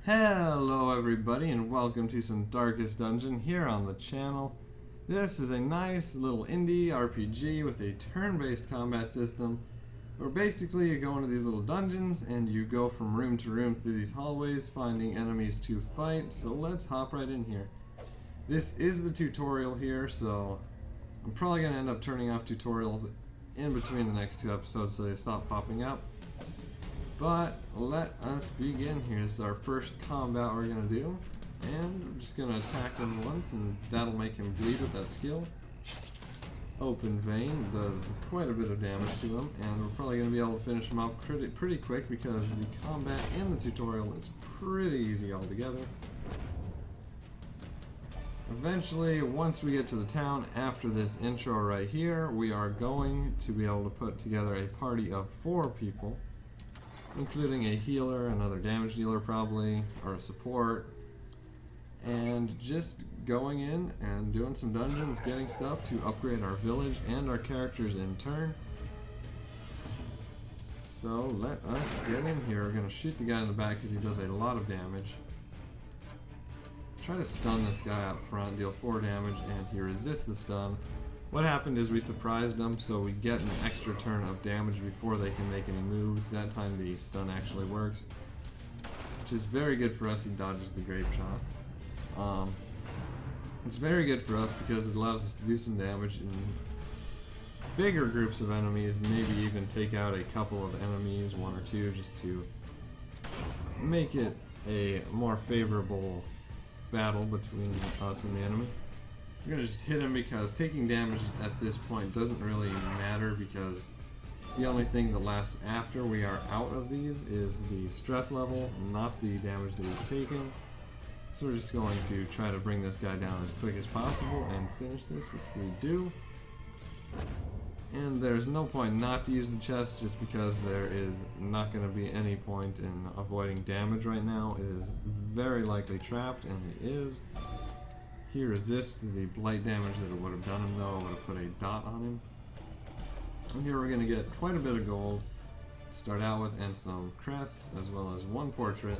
Hello everybody and welcome to some Darkest Dungeon here on the channel. This is a nice little indie RPG with a turn-based combat system where basically you go into these little dungeons and you go from room to room through these hallways finding enemies to fight. So let's hop right in here. This is the tutorial here, so I'm probably going to end up turning off tutorials in between the next two episodes so they stop popping up. But let us begin here. This is our first combat we're going to do. And we're just going to attack him once and that'll make him bleed with that skill. Open Vein does quite a bit of damage to him, and we're probably going to be able to finish him off pretty quick because the combat in the tutorial is pretty easy altogether. Eventually, once we get to the town after this intro right here, we are going to be able to put together a party of 4 people, including a healer, another damage dealer probably, or a support, and just going in and doing some dungeons, getting stuff to upgrade our village and our characters in turn. So let us get in here. We're going to shoot the guy in the back because he does a lot of damage. Try to stun this guy up front, deal 4 damage, and he resists the stun. What happened is we surprised them, so we get an extra turn of damage before they can make any moves. That time the stun actually works, which is very good for us. He dodges the grape shot. It's very good for us because it allows us to do some damage in bigger groups of enemies, maybe even take out a couple of enemies, 1 or 2, just to make it a more favorable battle between us and the enemy. We're going to just hit him because taking damage at this point doesn't really matter because the only thing that lasts after we are out of these is the stress level, not the damage that we've taken. So we're just going to try to bring this guy down as quick as possible and finish this, which we do. And there's no point not to use the chest just because there is not going to be any point in avoiding damage right now. It is very likely trapped, and it is. He resists the blight damage that it would have done him though. It would have put a dot on him. And here we're going to get quite a bit of gold to start out with, and some crests, as well as 1 portrait.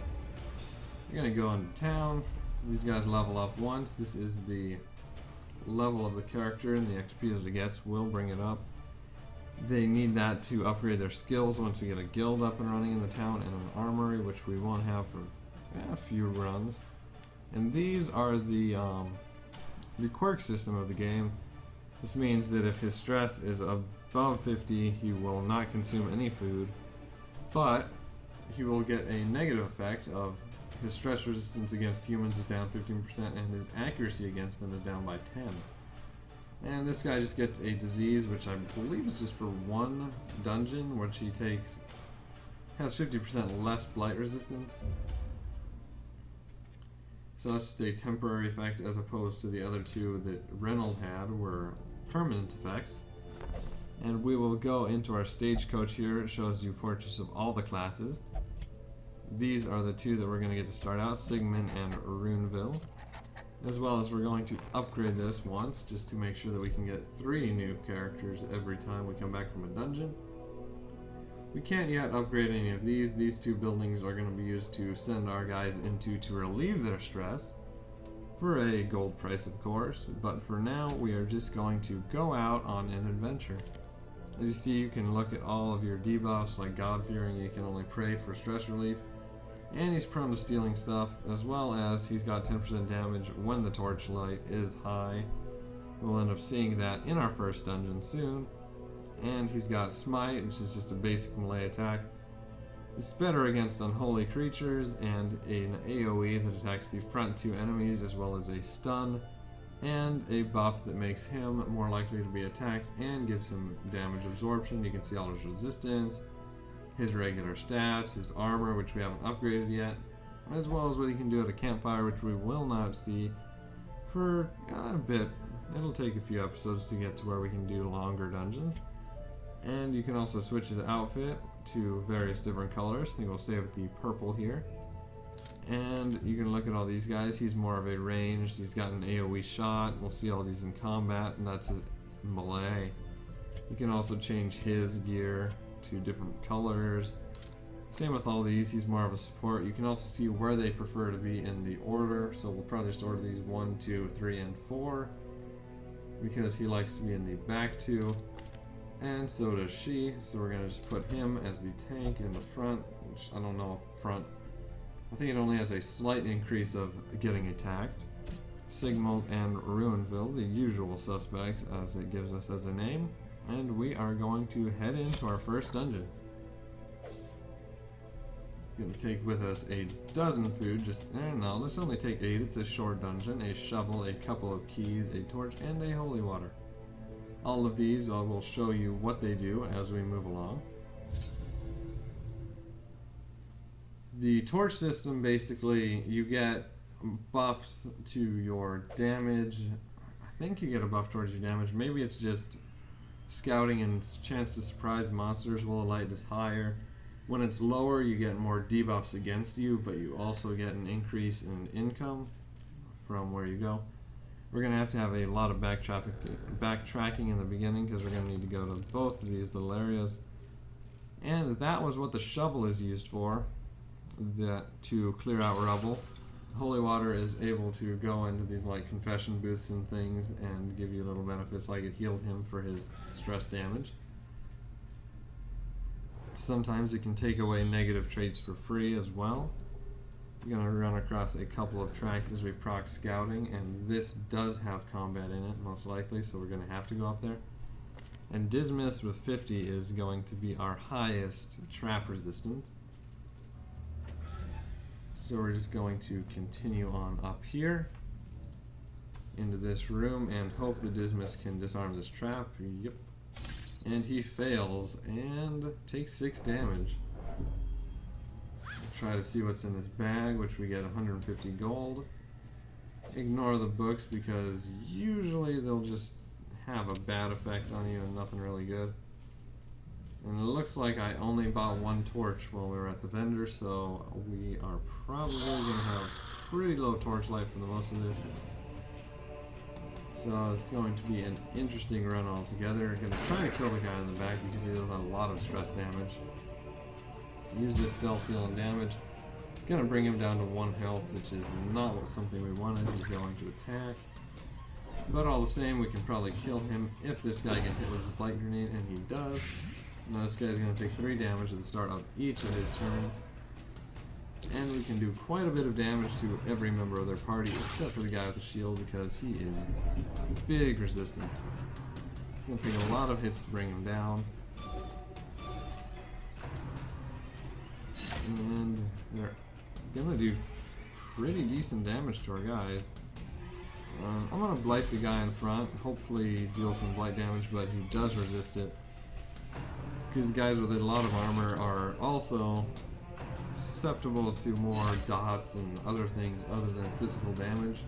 We're going to go into town. These guys level up once. This is the level of the character, and the XP that it gets will bring it up. They need that to upgrade their skills once we get a guild up and running in the town and an armory, which we won't have for a few runs. And these are the quirk system of the game. This means that if his stress is above 50, he will not consume any food, but he will get a negative effect of his stress resistance against humans is down 15% and his accuracy against them is down by 10. And this guy just gets a disease, which I believe is just for 1 dungeon, which he has 50% less blight resistance. So that's just a temporary effect as opposed to the other 2 that Reynolds had were permanent effects. And we will go into our stagecoach here. It shows you portraits of all the classes. These are the 2 that we're going to get to start out, Sigmund and Runeville. As well as we're going to upgrade this once, just to make sure that we can get 3 new characters every time we come back from a dungeon. We can't yet upgrade any of these. These 2 buildings are going to be used to send our guys into to relieve their stress, for a gold price of course, but for now we are just going to go out on an adventure. As you see, you can look at all of your debuffs, like God-fearing, you can only pray for stress relief. And he's prone to stealing stuff, as well as he's got 10% damage when the torchlight is high. We'll end up seeing that in our first dungeon soon. And he's got Smite, which is just a basic melee attack. It's better against unholy creatures, and an AoE that attacks the front 2 enemies, as well as a stun, and a buff that makes him more likely to be attacked and gives him damage absorption. You can see all his resistance, his regular stats, his armor, which we haven't upgraded yet, as well as what he can do at a campfire, which we will not see for a bit. It'll take a few episodes to get to where we can do longer dungeons. And you can also switch his outfit to various different colors. I think we'll stay with the purple here. And you can look at all these guys. He's more of a ranged, he's got an AoE shot. We'll see all these in combat, and that's his melee. You can also change his gear to different colors. Same with all these, he's more of a support. You can also see where they prefer to be in the order, so we'll probably just order these 1, 2, 3, and 4 because he likes to be in the back 2, and so does she, so we're going to just put him as the tank in the front, which I don't know if front, I think it only has a slight increase of getting attacked. Sigmund and Ruinville, the usual suspects as it gives us as a name, and we are going to head into our first dungeon. Gonna take with us a dozen food, no, let's only take 8, it's a short dungeon, a shovel, a couple of keys, a torch, and a holy water. All of these I will show you what they do as we move along. The torch system, basically, you get buffs to your damage. I think you get a buff towards your damage. Maybe it's just scouting and chance to surprise monsters while the light is higher. When it's lower, you get more debuffs against you, but you also get an increase in income from where you go. We're going to have a lot of backtracking in the beginning because we're going to need to go to both of these little areas. And that was what the shovel is used for, to clear out rubble. Holy water is able to go into these like confession booths and things and give you little benefits, like it healed him for his stress damage. Sometimes it can take away negative traits for free as well. We're going to run across a couple of tracks as we proc scouting, and this does have combat in it most likely, so we're going to have to go up there. And Dismas with 50 is going to be our highest trap resistant. So we're just going to continue on up here into this room and hope the Dismas can disarm this trap. Yep. And he fails and takes 6 damage. Try to see what's in this bag, which we get 150 gold. Ignore the books because usually they'll just have a bad effect on you and nothing really good. And it looks like I only bought 1 torch while we were at the vendor, so we are probably going to have pretty low torchlight for the most of this. So it's going to be an interesting run altogether. I'm going to try to kill the guy in the back because he does a lot of stress damage. Use this self-healing damage. Going to bring him down to 1 health, which is not something we wanted. He's going to attack. But all the same, we can probably kill him if this guy gets hit with a light grenade, and he does. Now this guy's going to take 3 damage at the start of each of his turns. And we can do quite a bit of damage to every member of their party except for the guy with the shield because he is big resistant. It's going to take a lot of hits to bring him down. And they're going to do pretty decent damage to our guys. I'm going to blight the guy in front, hopefully deal some blight damage, but he does resist it. Because the guys with a lot of armor are also susceptible to more dots and other things other than physical damage.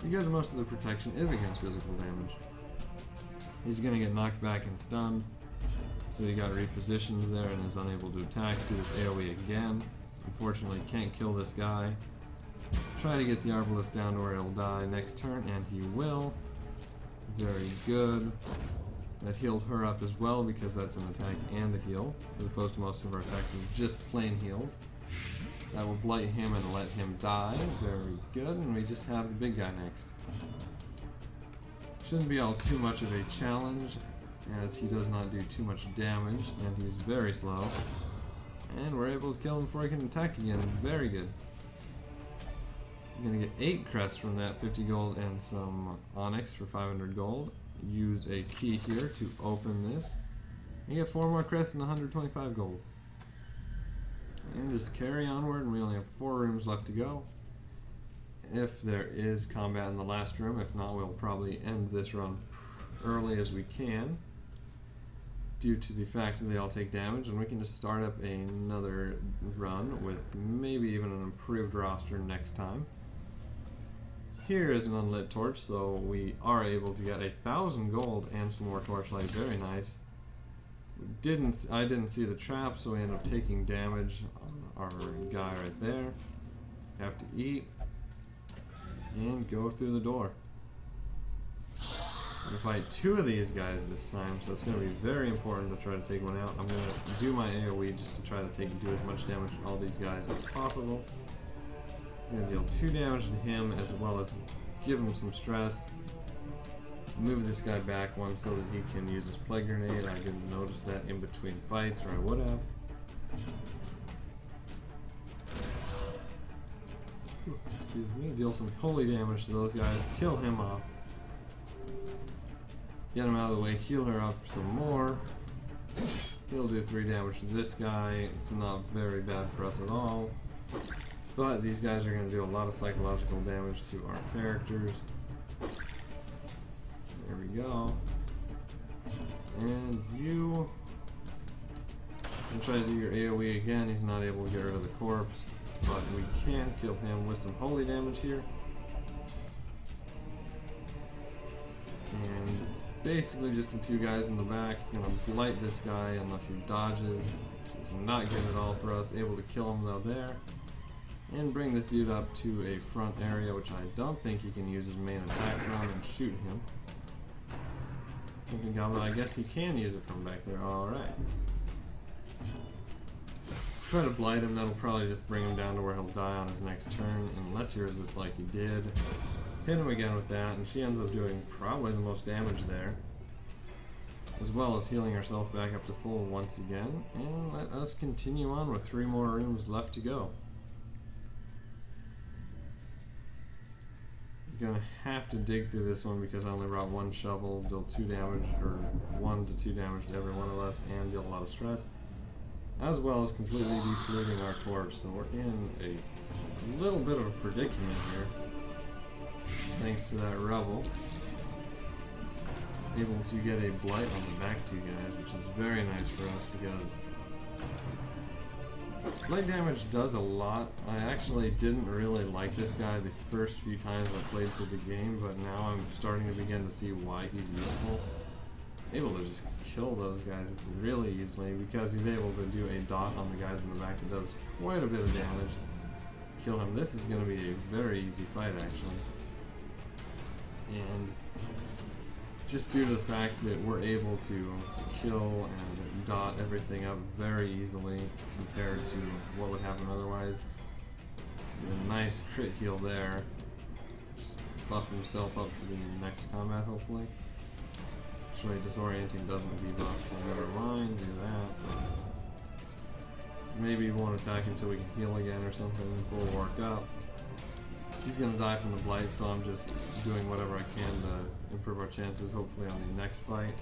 Because most of the protection is against physical damage. He's going to get knocked back and stunned, so he got repositioned there and is unable to attack. Do his AoE again. Unfortunately can't kill this guy. Try to get the Arbalest down to where he'll die next turn, and he will. Very good. That healed her up as well because that's an attack and a heal, as opposed to most of our attacks is just plain heals. That will blight him and let him die. Very good, and we just have the big guy next. Shouldn't be all too much of a challenge, as he does not do too much damage, and he's very slow. And we're able to kill him before he can attack again. Very good. I'm going to get 8 crests from that, 50 gold and some onyx for 500 gold. Use a key here to open this. And get 4 more crests and 125 gold. And just carry onward, and we only have 4 rooms left to go. If there is combat in the last room, if not, we'll probably end this run early as we can, due to the fact that they all take damage, and we can just start up another run with maybe even an improved roster next time. Here is an unlit torch, so we are able to get 1,000 gold and some more torchlight. Very nice. I didn't see the trap, so we end up taking damage on our guy right there. Have to eat and go through the door. I'm gonna fight 2 of these guys this time, so it's gonna be very important to try to take one out. I'm gonna do my AoE just to try to do as much damage to all these guys as possible. I'm gonna deal 2 damage to him as well as give him some stress. Move this guy back one so that he can use his plague grenade. I didn't notice that in between fights, or I would have. Excuse me. Deal some holy damage to those guys. Kill him off. Get him out of the way. Heal her up some more. He'll do 3 damage to this guy. It's not very bad for us at all. But these guys are going to do a lot of psychological damage to our characters. There we go. And you can try to do your AoE again. He's not able to get rid of the corpse, but we can kill him with some holy damage here. And it's basically just the 2 guys in the back. Gonna blight this guy unless he dodges. It's not good at all for us. Able to kill him though there. And bring this dude up to a front area, which I don't think he can use his main attack from, and shoot him. Thinking Goblin, I guess he can use it from back there. Alright. Try to blight him, that'll probably just bring him down to where he'll die on his next turn, unless he resists like he did. Hit him again with that, and she ends up doing probably the most damage there. As well as healing herself back up to full once again. And let us continue on with 3 more rooms left to go. Gonna have to dig through this one because I only brought 1 shovel, deal 2 damage, or 1 to 2 damage to every one of us, and deal a lot of stress. As well as completely deflating our corpse, so we're in a little bit of a predicament here. Thanks to that rebel. Able to get a blight on the back 2 guys, which is very nice for us because blight damage does a lot. I actually didn't really like this guy the first few times I played through the game, but now I'm starting to begin to see why he's useful. Able to just kill those guys really easily because he's able to do a dot on the guys in the back that does quite a bit of damage. Kill him. This is going to be a very easy fight actually. And just due to the fact that we're able to kill and dot everything up very easily compared to what would happen otherwise. A nice crit heal there. Just buff himself up for the next combat hopefully. Actually, disorienting doesn't debuff, so never mind, do that. Maybe we won't attack until we can heal again or something before we work up. He's gonna die from the blight, so I'm just doing whatever I can to improve our chances, hopefully on the next fight.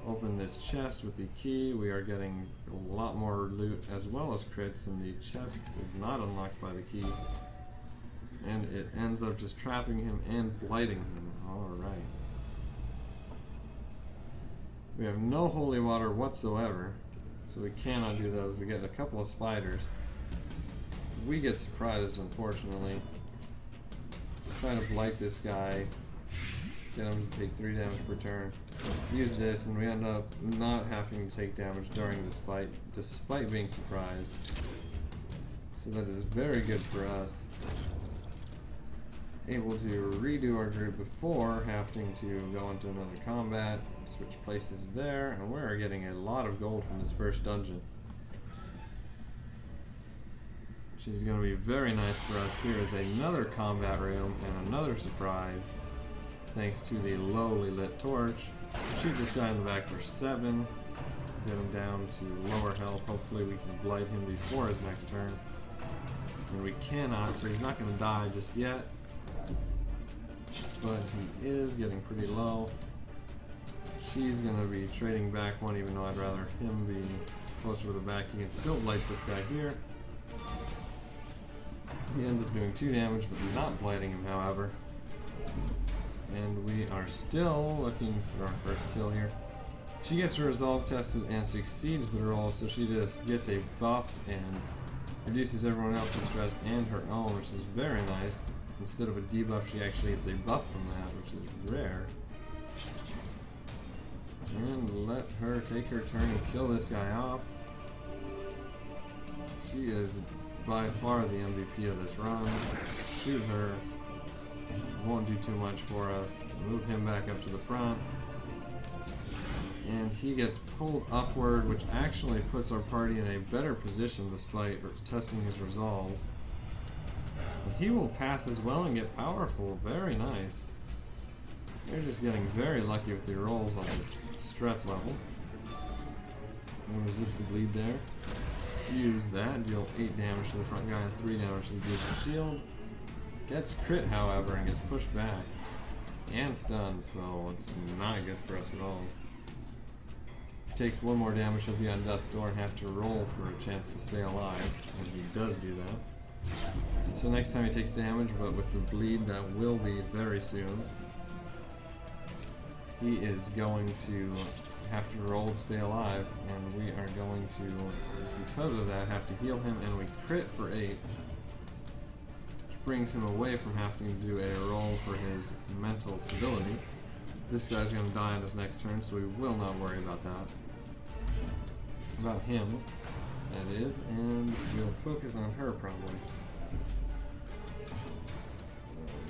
Open this chest with the key. We are getting a lot more loot as well as crits, and the chest is not unlocked by the key. And it ends up just trapping him and blighting him. Alright. We have no holy water whatsoever, so we cannot do those. We get a couple of spiders. We get surprised, unfortunately. Trying to blight this guy, get him to take 3 damage per turn. Use this, and we end up not having to take damage during this fight, despite being surprised. So that is very good for us. Able to redo our group before having to go into another combat. Switch places there, and we're getting a lot of gold from this first dungeon. Which is going to be very nice for us. Here is another combat room and another surprise. Thanks to the lowly lit torch. Shoot this guy in the back for 7. Get him down to lower health. Hopefully we can blight him before his next turn. And we cannot, so he's not going to die just yet. But he is getting pretty low. She's going to be trading back 1, even though I'd rather him be closer to the back. He can still blight this guy here. He ends up doing 2 damage, but not blighting him, however. And we are still looking for our first kill here. She gets her resolve tested and succeeds the roll, so she just gets a buff and reduces everyone else's stress and her own, which is very nice. Instead of a debuff, she actually gets a buff from that, which is rare. And let her take her turn and kill this guy off. She is by far the MVP of this run. Shoot her. Won't do too much for us. Move him back up to the front. And he gets pulled upward, which actually puts our party in a better position despite testing his resolve. And he will pass as well and get powerful. Very nice. You're just getting very lucky with your rolls on this stress level. And resist the bleed there. Use that, deal 8 damage to the front guy and 3 damage to the booster shield. Gets crit, however, and gets pushed back. And stunned, so it's not good for us at all. If he takes 1 more damage, he'll be on death's door and have to roll for a chance to stay alive, and he does do that. So next time he takes damage, but with the bleed, that will be very soon. He is going to have to roll to stay alive, and we are going to, because of that, have to heal him, and we crit for 8. Which brings him away from having to do a roll for his mental stability. This guy's going to die on his next turn, so we will not worry about that. About him, that is, and we'll focus on her probably.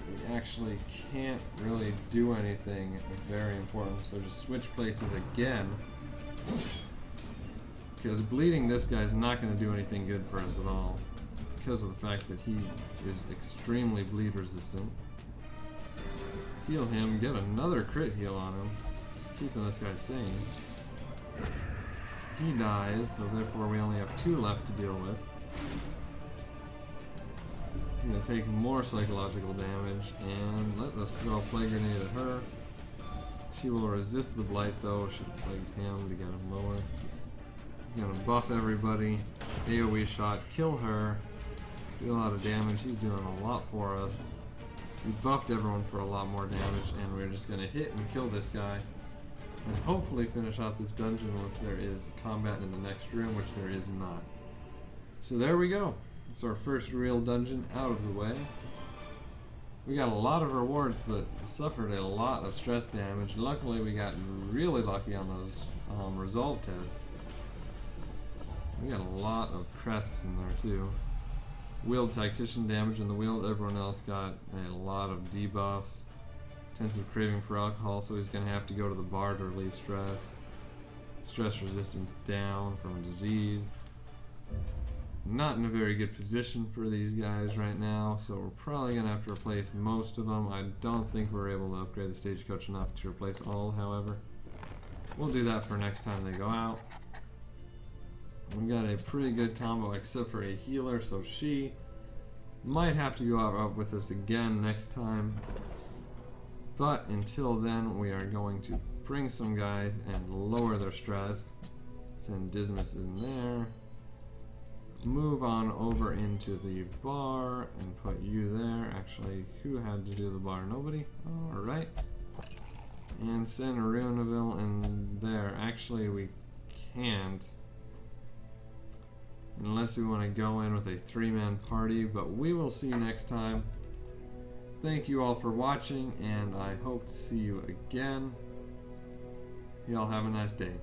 We actually can't really do anything very important, so just switch places again. Because bleeding this guy is not going to do anything good for us at all, because of the fact that he is extremely bleed resistant. Heal him, get another crit heal on him, just keeping this guy sane. He dies, so therefore we only have 2 left to deal with. He's going to take more psychological damage, and let us throw a Plague Grenade at her. She will resist the Blight though, should have plagued him to get him lower. He's going to buff everybody, AoE shot, kill her, do a lot of damage. He's doing a lot for us. We buffed everyone for a lot more damage, and we're just going to hit and kill this guy. And hopefully finish out this dungeon unless there is combat in the next room, which there is not. So there we go. It's our first real dungeon out of the way. We got a lot of rewards, but suffered a lot of stress damage. Luckily, we got really lucky on those resolve tests. We got a lot of crests in there too. Wheeled tactician damage in the wheeled. Everyone else got a lot of debuffs. Intensive craving for alcohol, so he's going to have to go to the bar to relieve stress. Stress resistance down from disease. Not in a very good position for these guys right now, so we're probably going to have to replace most of them. I don't think we're able to upgrade the stagecoach enough to replace all, however. We'll do that for next time they go out. We got a pretty good combo except for a healer, so she might have to go out with us again next time. But until then, we are going to bring some guys and lower their stress. Send Dismas in there. Move on over into the bar and put you there. Actually, who had to do the bar? Nobody? Alright. And send Runaville in there. Actually, we can't. Unless we want to go in with a 3-man party, but we will see you next time. Thank you all for watching, and I hope to see you again. Y'all have a nice day.